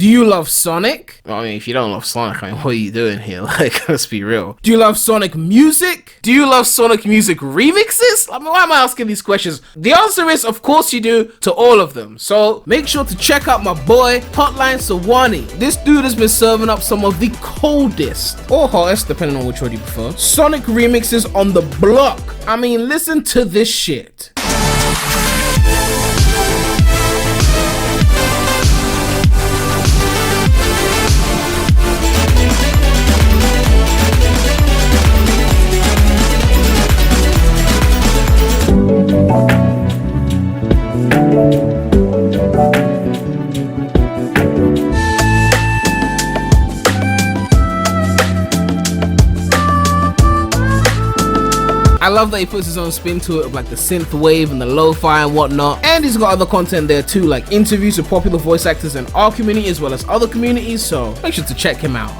Do you love Sonic? Well, I mean, if you don't love Sonic, I mean, what are you doing here? Like, let's be real. Do you love Sonic music? Do you love Sonic music remixes? I mean, why am I asking these questions? The answer is, of course you do, to all of them. So make sure to check out my boy, Hotline Sawani. This dude has been serving up some of the coldest, or hottest, depending on which one you prefer, Sonic remixes on the block. I mean, listen to this shit. I love that he puts his own spin to it, with like the synth wave and the lo-fi and whatnot, and he's got other content there too, like interviews with popular voice actors in our community as well as other communities, so make sure to check him out.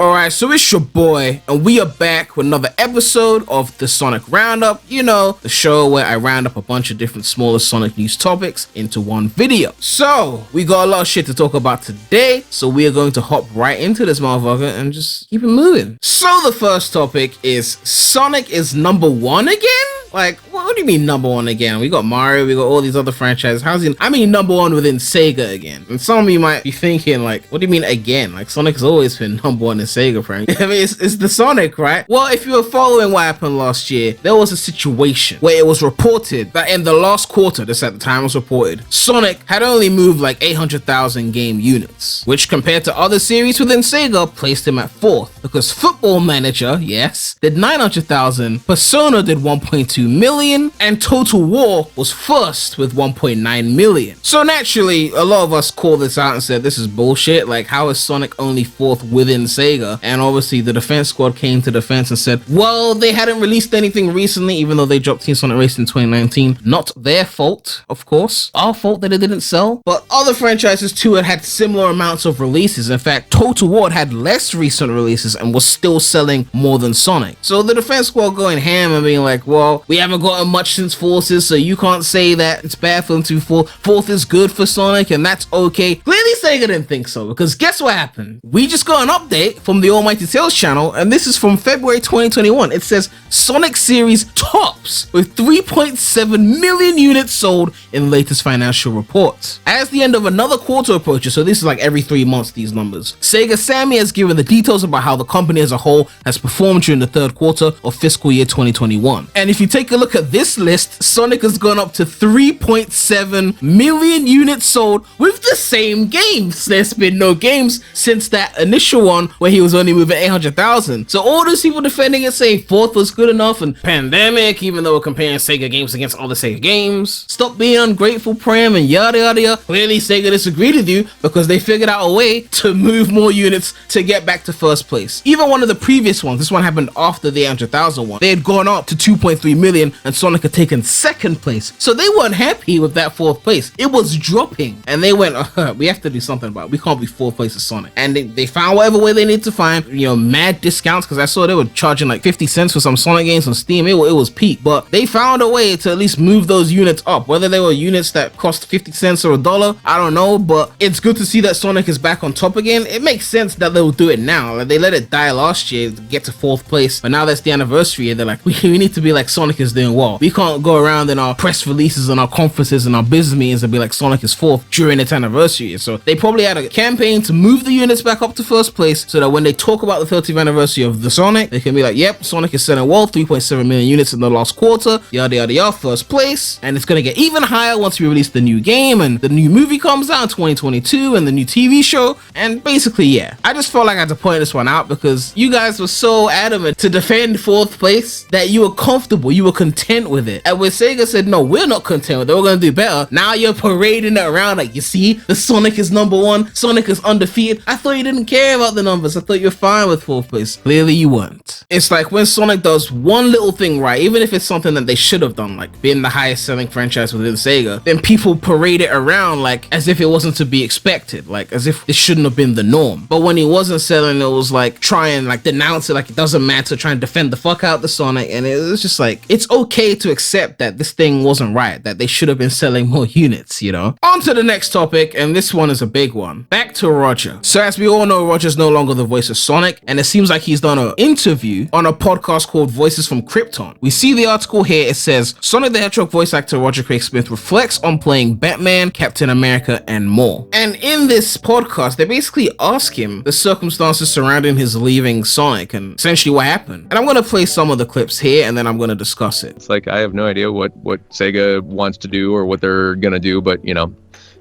Alright, so it's your boy, and we are back with another episode of the Sonic Roundup, you know, the show where I round up a bunch of different smaller Sonic news topics into one video. So, we got a lot of shit to talk about today, so we are going to hop right into this motherfucker and just keep it moving. So the first topic is Sonic is #1 again? Like, what do you mean #1 again? We got Mario, we got all these other franchises. How's he? I mean #1 within SEGA again. And some of you might be thinking, like, what do you mean again? Like, Sonic's always been #1 in SEGA, Frank. I mean, it's the Sonic, right? Well, if you were following what happened last year, there was a situation where it was reported that in the last quarter, this at the time was reported, Sonic had only moved like 800,000 game units, which compared to other series within SEGA, placed him at 4th, because Football Manager, yes, did 900,000, Persona did 1.2 million, and Total War was first with 1.9 million. So naturally, a lot of us called this out and said, this is bullshit. Like, how is Sonic only 4th within SEGA? And obviously the defense squad came to defense and said, well, they hadn't released anything recently, even though they dropped Team Sonic Racing in 2019. Not their fault, of course. Our fault that it didn't sell. But other franchises too had similar amounts of releases. In fact, Total War had less recent releases and was still selling more than Sonic. So the defense squad going ham and being like, well, we haven't gotten much since Forces, so you can't say that it's bad for them to 4th is good for Sonic, and that's okay. Clearly Sega didn't think so, because guess what happened? We just got an update from the Almighty Tales channel, and this is from February 2021. It says Sonic series tops with 3.7 million units sold in latest financial reports. As the end of another quarter approaches, so this is like every 3 months, these numbers, Sega Sammy has given the details about how the company as a whole has performed during the 3rd quarter of fiscal year 2021. And if you take a look at this list, Sonic has gone up to 3.7 million units sold with the same games. There's been no games since that initial one where he was only moving 800,000. So all those people defending it saying 4th was good enough and Pandemic, even though we're comparing Sega games against other Sega games, stop being ungrateful, Prem, and yada yada yada. Clearly Sega disagreed with you because they figured out a way to move more units to get back to 1st place. Even one of the previous ones, this one happened after the 800,000 one, they had gone up to 2.3 million and Sonic had taken 2nd place. So they weren't happy with that 4th place. It was dropping and they went, we have to do something about it. We can't be 4th place as Sonic. And they found whatever way they need to find, you know, mad discounts, because I saw they were charging like 50 cents for some Sonic games on Steam. It was peak, but they found a way to at least move those units up. Whether they were units that cost 50 cents or $1, I don't know, but it's good to see that Sonic is back on top again. It makes sense that they'll do it now. Like, they let it die last year to get to 4th place, but now that's the anniversary and they're like, we need to be like Sonic is doing well. We can't go around in our press releases and our conferences and our business meetings and be like Sonic is 4th during its anniversary. So they probably had a campaign to move the units back up to 1st place so that when they talk about the 30th anniversary of the Sonic, they can be like, yep, Sonic is selling well, 3.7 million units in the last quarter, yada yada yada, 1st place. And it's gonna get even higher once we release the new game and the new movie comes out in 2022 and the new TV show. And basically, yeah, I just felt like I had to point this one out because you guys were so adamant to defend 4th place that you were comfortable, you were content with it. And when Sega said, no, we're not content with it, we're gonna do better, now you're parading it around like, you see, the Sonic is #1, Sonic is undefeated. I thought you didn't care about the numbers. I thought you were fine with 4th place. Clearly you weren't. It's like when Sonic does one little thing right, even if it's something that they should have done, like being the highest selling franchise within Sega, then people parade it around like as if it wasn't to be expected, like as if it shouldn't have been the norm. But when he wasn't selling, it was like try and like denounce it like it doesn't matter, try and defend the fuck out the Sonic, and it was just like, it's okay okay to accept that this thing wasn't right, that they should have been selling more units, you know? On to the next topic, and this one is a big one. Back to Roger. So as we all know, Roger's no longer the voice of Sonic, and it seems like he's done an interview on a podcast called Voices from Krypton. We see the article here. It says, Sonic the Hedgehog voice actor Roger Craig Smith reflects on playing Batman, Captain America, and more. And in this podcast, they basically ask him the circumstances surrounding his leaving Sonic and essentially what happened. And I'm going to play some of the clips here, and then I'm going to discuss it. It's like, I have no idea what SEGA wants to do or what they're going to do, but, you know,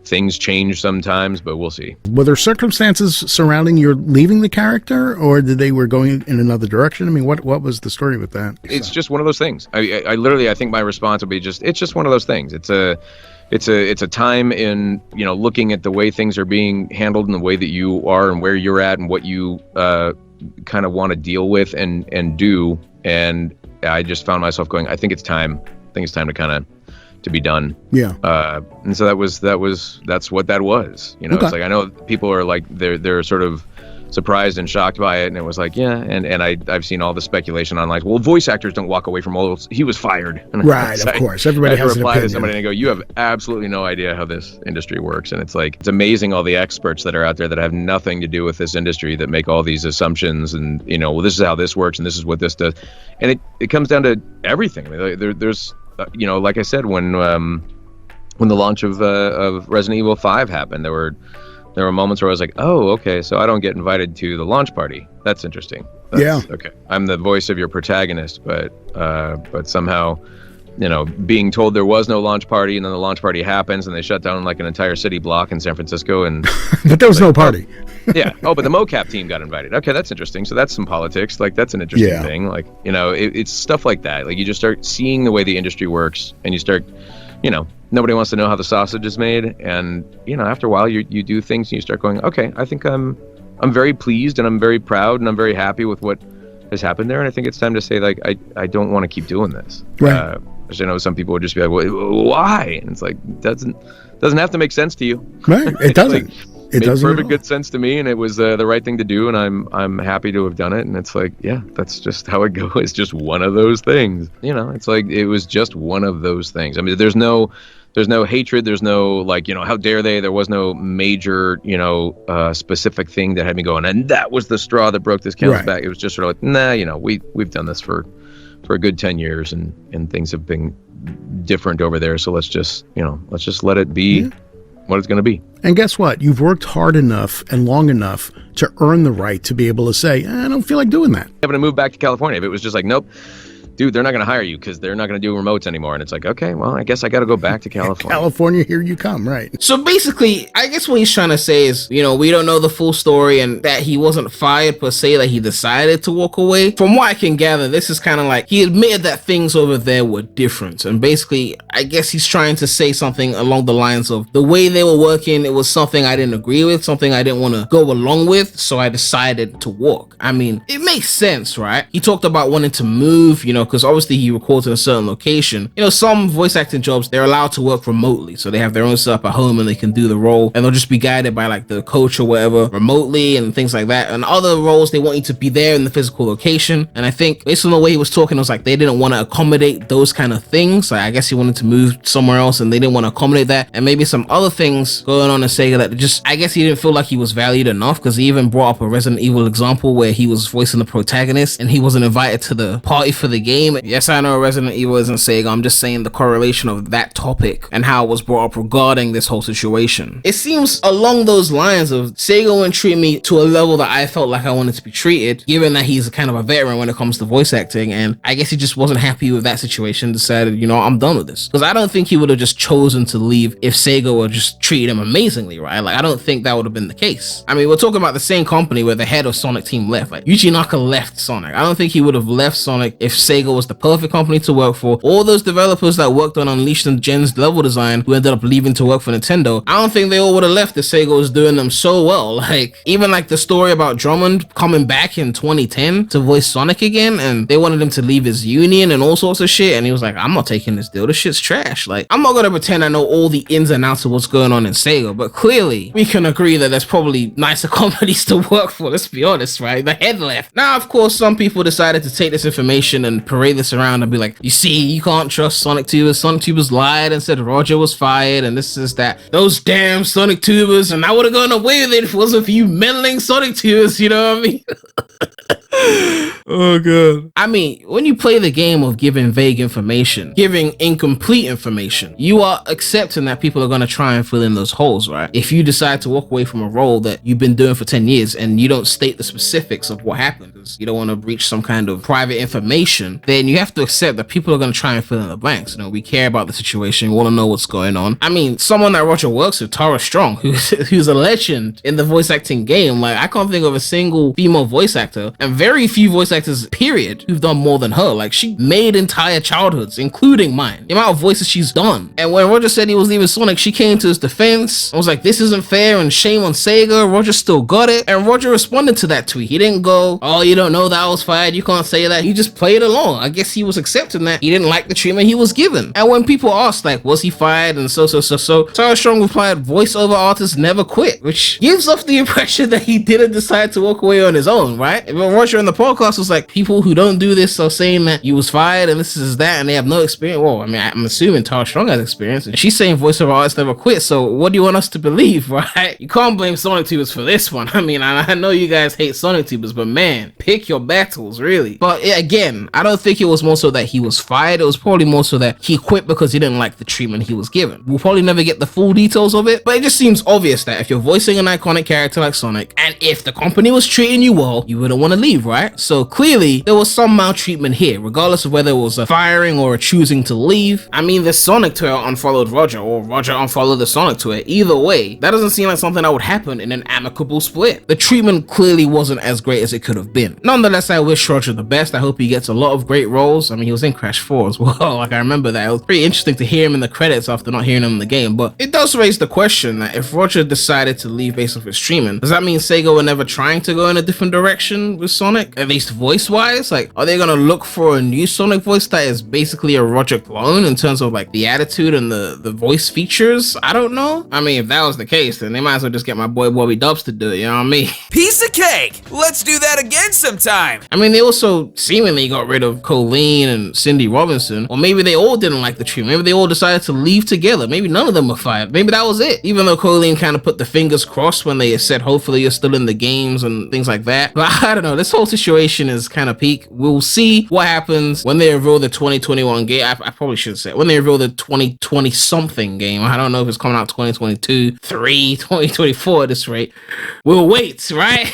things change sometimes, but we'll see. Were there circumstances surrounding your leaving the character, or they were going in another direction? I mean, what was the story with that? It's just one of those things. I literally, I think my response will be it's just one of those things. It's a time in, you know, looking at the way things are being handled and the way that you are and where you're at and what you kind of want to deal with and do. And I just found myself going, I think it's time to kind of to be done. Yeah. And so that's what that was. You know, okay. It's like, I know people are like, they're sort of surprised and shocked by it. And it was like, yeah. And I've seen all the speculation online. Well, voice actors don't walk away from roles. He was fired. And right. Of course. Everybody has an opinion. I reply to somebody and go, you have absolutely no idea how this industry works. And it's like, it's amazing all the experts that are out there that have nothing to do with this industry that make all these assumptions and, you know, well, this is how this works and this is what this does. And it comes down to everything. There's, you know, like I said, when the launch of Resident Evil 5 happened, there were moments where I was like, oh, okay, so I don't get invited to the launch party. That's interesting. Yeah. Okay. I'm the voice of your protagonist, but somehow, you know, being told there was no launch party, and then the launch party happens, and they shut down like an entire city block in San Francisco, and but there was no party. Yeah. Oh, but the mocap team got invited. Okay, that's interesting. So that's some politics. Like, that's an interesting thing. Like, you know, it's stuff like that. Like, you just start seeing the way the industry works, and you start, you know, nobody wants to know how the sausage is made, and, you know, after a while you do things and you start going, okay, I think I'm very pleased and I'm very proud and I'm very happy with what has happened there, and I think it's time to say, like, I don't want to keep doing this. Right. I know some people would just be like, well, why? And it's like, doesn't have to make sense to you. Right. It doesn't. Like, it doesn't. Perfect good sense to me, and it was the right thing to do, and I'm happy to have done it. And it's like, yeah, that's just how it goes. It's just one of those things. You know, it's like, it was just one of those things. I mean, there's no hatred. There's no, like, you know, how dare they? There was no major, you know, specific thing that had me going, and that was the straw that broke this camel's back. It was just sort of like, nah, you know, we've done this for a good 10 years, and things have been different over there. So let's just let it be what it's going to be. And guess what? You've worked hard enough and long enough to earn the right to be able to say, I don't feel like doing that. Having to move back to California. If it was just like, nope, dude, they're not going to hire you because they're not going to do remotes anymore. And it's like, okay, well, I guess I got to go back to California. California, here you come, right? So basically, I guess what he's trying to say is, you know, we don't know the full story and that he wasn't fired per se, that he decided to walk away. From what I can gather, this is kind of like, he admitted that things over there were different. And basically, I guess he's trying to say something along the lines of, the way they were working, it was something I didn't agree with, something I didn't want to go along with, so I decided to walk. I mean, it makes sense, right? He talked about wanting to move, you know, because obviously he records in a certain location. You know, some voice acting jobs, they're allowed to work remotely, so they have their own setup at home and they can do the role, and they'll just be guided by like the coach or whatever remotely and things like that. And other roles, they want you to be there in the physical location, and I think based on the way he was talking, it was like they didn't want to accommodate those kind of things. Like, I guess he wanted to move somewhere else and they didn't want to accommodate that, and maybe some other things going on in SEGA that just, I guess he didn't feel like he was valued enough, because he even brought up a Resident Evil example where he was voicing the protagonist and he wasn't invited to the party for the game. Yes, I know Resident Evil isn't SEGA. I'm just saying the correlation of that topic and how it was brought up regarding this whole situation. It seems along those lines of SEGA wouldn't treat me to a level that I felt like I wanted to be treated, given that he's kind of a veteran when it comes to voice acting, and I guess he just wasn't happy with that situation, decided, you know, I'm done with this. Because I don't think he would have just chosen to leave if SEGA would just treat him amazingly, right? Like, I don't think that would have been the case. I mean, we're talking about the same company where the head of Sonic team left. Like, Yuji Naka left Sonic. I don't think he would have left Sonic if SEGA was the perfect company to work for. All those developers that worked on Unleashed and Gen's level design who ended up leaving to work for Nintendo, I don't think they all would have left if SEGA was doing them so well. Like, even like the story about Drummond coming back in 2010 to voice Sonic again, and they wanted him to leave his union and all sorts of shit, and he was like, I'm not taking this deal, this shit's trash. Like, I'm not gonna pretend I know all the ins and outs of what's going on in SEGA, but clearly we can agree that there's probably nicer companies to work for, let's be honest, right? The head left. Now, of course, some people decided to take this information and parade this around and be like, you see, you can't trust Sonic Tubers. Sonic Tubers lied and said Roger was fired and this is that. Those damn Sonic Tubers, and I would have gone away with it if it wasn't for you meddling Sonic Tubers, you know what I mean? Oh god. I mean, when you play the game of giving vague information, giving incomplete information, you are accepting that people are going to try and fill in those holes, right? If you decide to walk away from a role that you've been doing for 10 years and you don't state the specifics of what happened, because you don't want to breach some kind of private information, then you have to accept that people are going to try and fill in the blanks. You know, we care about the situation, we want to know what's going on. I mean, someone that Roger works with, Tara Strong, who's a legend in the voice acting game, like I can't think of a single female voice actor, and very few voice actors, period, who've done more than her. Like, she made entire childhoods, including mine. The amount of voices she's done. And when Roger said he was leaving Sonic, she came to his defense. I was like, this isn't fair and shame on Sega. Roger still got it. And Roger responded to that tweet. He didn't go, oh, you don't know that I was fired, you can't say that. He just played along. I guess he was accepting that he didn't like the treatment he was given. And when people asked, like, was he fired and so, Tara Strong replied, voiceover artists never quit, which gives off the impression that he didn't decide to walk away on his own, right? But Roger in the podcast was like, people who don't do this are saying that you was fired and this is that and they have no experience. Well, I mean, I'm assuming Tara Strong has experience and she's saying voiceover artists never quit, so what do you want us to believe, right? You can't blame Sonic Tubers for this one. I mean, I know you guys hate Sonic Tubers, but man, pick your battles, really. But again, I don't think it was more so that he was fired. It was probably more so that he quit because he didn't like the treatment he was given. We'll probably never get the full details of it, but it just seems obvious that if you're voicing an iconic character like Sonic, and if the company was treating you well, you wouldn't want to leave, right? So clearly, there was some maltreatment here, regardless of whether it was a firing or a choosing to leave. I mean, the Sonic Twitter unfollowed Roger, or Roger unfollowed the Sonic Twitter. Either way, that doesn't seem like something that would happen in an amicable split. The treatment clearly wasn't as great as it could have been. Nonetheless, I wish Roger the best. I hope he gets a lot of great roles. I mean, he was in Crash 4 as well. Like, I remember that. It was pretty interesting to hear him in the credits after not hearing him in the game, but it does raise the question that if Roger decided to leave based off his treatment, does that mean Sega were never trying to go in a different direction with Sonic? At least voice-wise? Like, are they gonna look for a new Sonic voice that is basically a Roger clone in terms of like the attitude and the voice features? I don't know. I mean, if that was the case, then they might as well just get my boy Bobby Dubs to do it, you know what I mean? Piece of cake! Let's do that again sometime! I mean, they also seemingly got rid of Colleen and Cindy Robinson, or maybe they all didn't like the treatment. Maybe they all decided to leave together. Maybe none of them were fired. Maybe that was it. Even though Colleen kind of put the fingers crossed when they said, hopefully you're still in the games and things like that. But I don't know. This whole situation is kind of peak. We'll see what happens when they reveal the 2021 game. I probably should say when they reveal the 2020 something game. I don't know if it's coming out 2022, 2024 at this rate. We'll wait, right?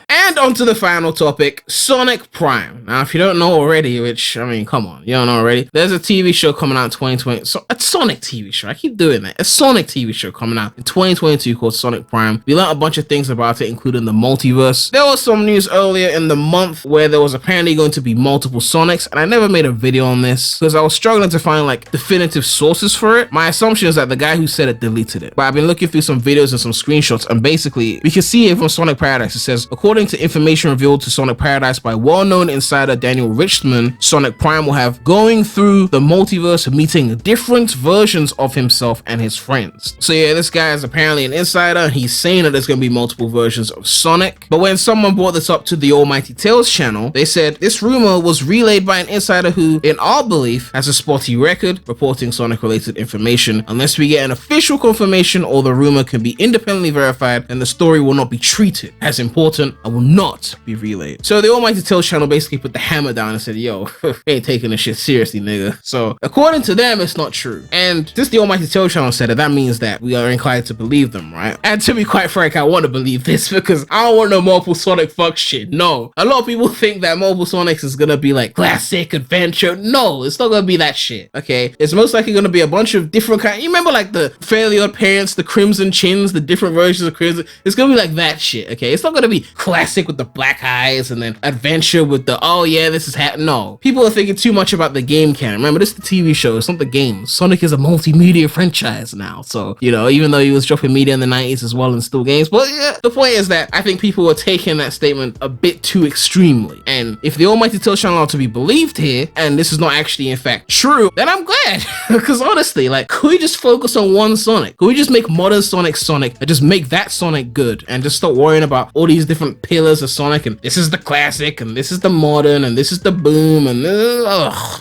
And on to the final topic, Sonic Prime. Now, if you don't know already, which, I mean, come on, you don't know already, there's a TV show coming out in 2020, so a Sonic TV show, I keep doing that, a Sonic TV show coming out in 2022 called Sonic Prime. We learned a bunch of things about it, including the multiverse. There was some news earlier in the month where there was apparently going to be multiple Sonics, and I never made a video on this because I was struggling to find like definitive sources for it. My assumption is that the guy who said it deleted it, but I've been looking through some videos and some screenshots, and basically we can see here from Sonic Paradise, it says, according to information revealed to Sonic Paradise by well-known insider Daniel Richman, Sonic Prime will have going through the multiverse, meeting different versions of himself and his friends. So yeah, this guy is apparently an insider, and he's saying that there's going to be multiple versions of Sonic. But when someone brought this up to the Almighty Tales channel, they said this rumor was relayed by an insider who, in our belief, has a spotty record reporting Sonic-related information. Unless we get an official confirmation or the rumor can be independently verified, then the story will not be treated as important and will not be relayed. So the Almighty Tales channel basically put the hammer down and said, yo, we ain't taking this shit seriously, nigga. So according to them, it's not true. And since the Almighty Tales channel said it, that means that we are inclined to believe them, right? And to be quite frank, I want to believe this because I don't want no multiple Sonic fuck shit. No. A lot of people think that multiple Sonics is gonna be like classic adventure. No, it's not gonna be that shit. Okay, it's most likely gonna be a bunch of different kinds. You remember like the Fairly Odd Parents, the Crimson Chins, the different versions of Crimson? It's gonna be like that shit. Okay, it's not gonna be classic with the black eyes and then adventure with the, oh yeah, this is no. People are thinking too much about the game canon. Remember, this is the TV show, it's not the game. Sonic is a multimedia franchise now. So, you know, even though he was dropping media in the 90s as well and still games, but yeah, the point is that I think people are taking that statement a bit too extremely. And if the Almighty Tales channel are to be believed here, and this is not actually in fact true, then I'm glad. Because honestly, like, could we just focus on one Sonic? Could we just make modern Sonic Sonic and just make that Sonic good and just stop worrying about all these different pillars of Sonic, and this is the classic, and this is the modern, and this is the boom, and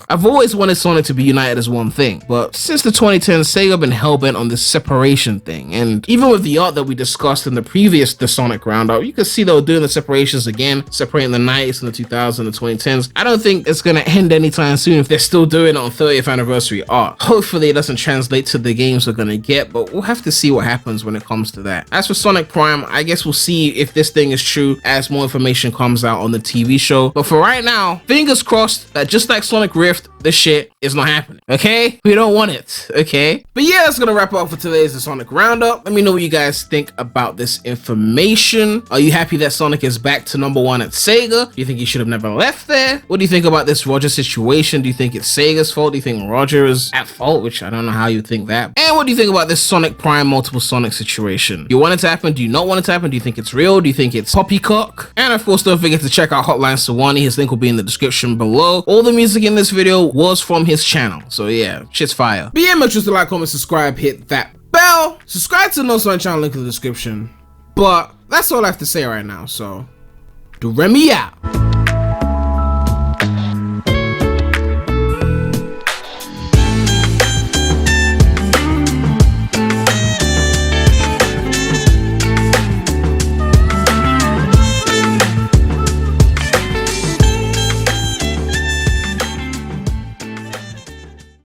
I've always wanted Sonic to be united as one thing, but since the 2010s, Sega have been hell-bent on this separation thing, and even with the art that we discussed in the previous The Sonic Roundup, you can see they were doing the separations again, separating the 90s and the 2000s and the 2010s. I don't think it's gonna end anytime soon if they're still doing it on 30th anniversary art. Hopefully it doesn't translate to the games we're gonna get, but we'll have to see what happens when it comes to that. As for Sonic Prime, I guess we'll see if this thing is true as more information comes out on the TV show, but for right now, fingers crossed that just like Sonic Rift, this shit is not happening, okay? We don't want it, okay? But yeah, that's gonna wrap up for today's The Sonic Roundup. Let me know what you guys think about this information. Are you happy that Sonic is back to #1 at Sega? Do you think he should have never left there? What do you think about this Roger situation? Do you think it's Sega's fault? Do you think Roger is at fault? Which I don't know how you think that. And what do you think about this Sonic Prime multiple Sonic situation? Do you want it to happen? Do you not want it to happen? Do you think it's real? Do you think it's poppycock? And of course, don't forget to check out Hotline Sawani. His link will be in the description below. All the music in this video was from his channel, so yeah, shit's fire. But yeah, make sure to like, comment, subscribe, hit that bell, subscribe to the No Sonic channel, link in the description. But that's all I have to say right now, so Premy out.